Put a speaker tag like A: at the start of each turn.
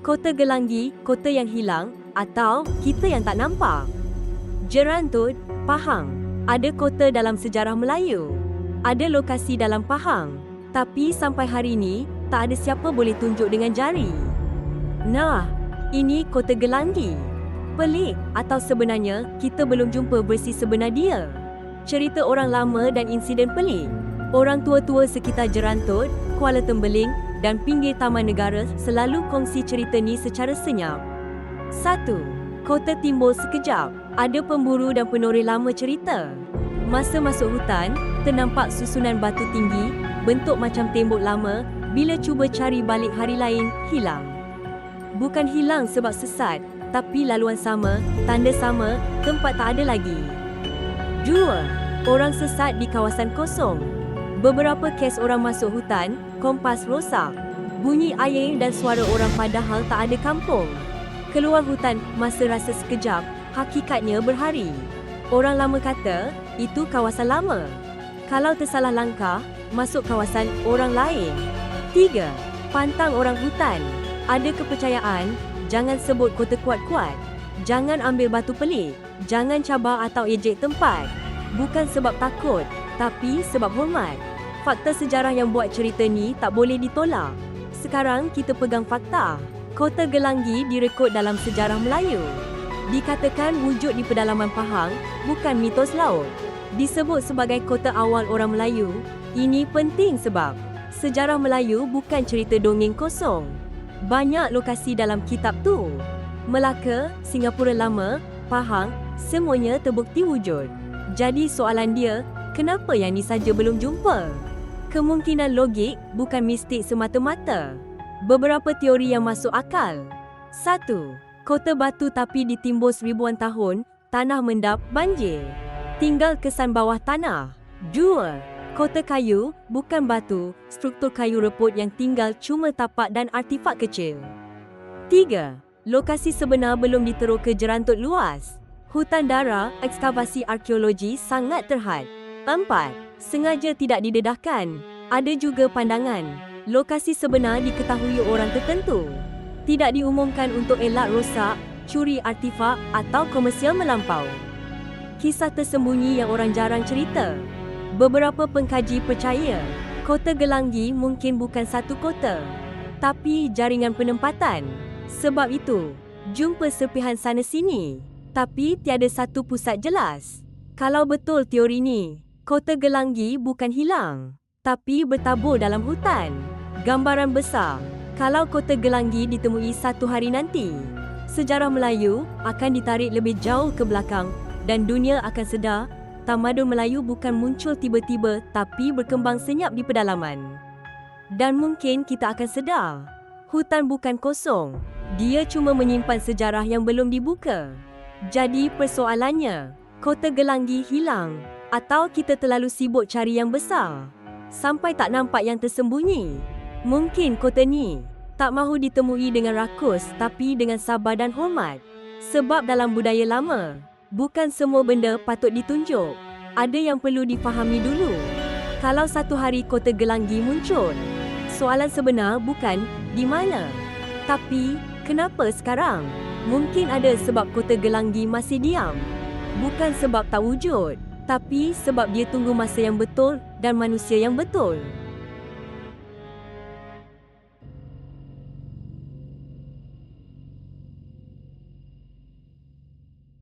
A: Kota Gelanggi, kota yang hilang atau kita yang tak nampak. Jerantut, Pahang. Ada kota dalam sejarah Melayu. Ada lokasi dalam Pahang. Tapi sampai hari ini, tak ada siapa boleh tunjuk dengan jari. Nah, ini kota Gelanggi. Pelik atau sebenarnya kita belum jumpa versi sebenar dia. Cerita orang lama dan insiden pelik. Orang tua-tua sekitar Jerantut, Kuala Tembeling dan pinggir Taman Negara selalu kongsi cerita ni secara senyap. 1. Kota timbul sekejap. Ada pemburu dan penoreh lama cerita. Masa masuk hutan, ternampak susunan batu tinggi, bentuk macam tembok lama. Bila cuba cari balik hari lain, hilang. Bukan hilang sebab sesat, tapi laluan sama, tanda sama, tempat tak ada lagi. 2. Orang sesat di kawasan kosong. Beberapa kes orang masuk hutan, kompas rosak. Bunyi air dan suara orang padahal tak ada kampung. Keluar hutan masa rasa sekejap, hakikatnya berhari. Orang lama kata, itu kawasan lama. Kalau tersalah langkah, masuk kawasan orang lain. 3. Pantang orang hutan. Ada kepercayaan, jangan sebut kota kuat-kuat. Jangan ambil batu pelik. Jangan cabar atau ejek tempat. Bukan sebab takut, tapi sebab hormat. Fakta sejarah yang buat cerita ni tak boleh ditolak. Sekarang kita pegang fakta. Kota Gelanggi direkod dalam sejarah Melayu. Dikatakan wujud di pedalaman Pahang, bukan mitos laut. Disebut sebagai kota awal orang Melayu. Ini penting sebab sejarah Melayu bukan cerita dongeng kosong. Banyak lokasi dalam kitab tu. Melaka, Singapura Lama, Pahang, semuanya terbukti wujud. Jadi soalan dia, kenapa yang ni saja belum jumpa? Kemungkinan logik, bukan mistik semata-mata. Beberapa teori yang masuk akal. 1. Kota batu tapi ditimbus ribuan tahun, tanah mendap, banjir. Tinggal kesan bawah tanah. 2. Kota kayu, bukan batu, struktur kayu reput yang tinggal cuma tapak dan artifak kecil. 3. Lokasi sebenar belum diteroka Jerantut luas. Hutan dara, ekskavasi arkeologi sangat terhad. 4. Sengaja tidak didedahkan. Ada juga pandangan. Lokasi sebenar diketahui orang tertentu. Tidak diumumkan untuk elak rosak, curi artifak atau komersial melampau. Kisah tersembunyi yang orang jarang cerita. Beberapa pengkaji percaya, kota Gelanggi mungkin bukan satu kota, tapi jaringan penempatan. Sebab itu, jumpa serpihan sana sini. Tapi tiada satu pusat jelas. Kalau betul teori ni, kota Gelanggi bukan hilang, tapi bertabur dalam hutan. Gambaran besar, kalau kota Gelanggi ditemui satu hari nanti, sejarah Melayu akan ditarik lebih jauh ke belakang dan dunia akan sedar, tamadun Melayu bukan muncul tiba-tiba tapi berkembang senyap di pedalaman. Dan mungkin kita akan sedar, hutan bukan kosong, dia cuma menyimpan sejarah yang belum dibuka. Jadi persoalannya, kota Gelanggi hilang atau kita terlalu sibuk cari yang besar sampai tak nampak yang tersembunyi? Mungkin kota ni tak mahu ditemui dengan rakus tapi dengan sabar dan hormat. Sebab dalam budaya lama, bukan semua benda patut ditunjuk. Ada yang perlu difahami dulu. Kalau satu hari kota Gelanggi muncul, soalan sebenar bukan di mana, tapi kenapa sekarang? Mungkin ada sebab kota Gelanggi masih diam. Bukan sebab tak wujud, tapi sebab dia tunggu masa yang betul dan manusia yang betul.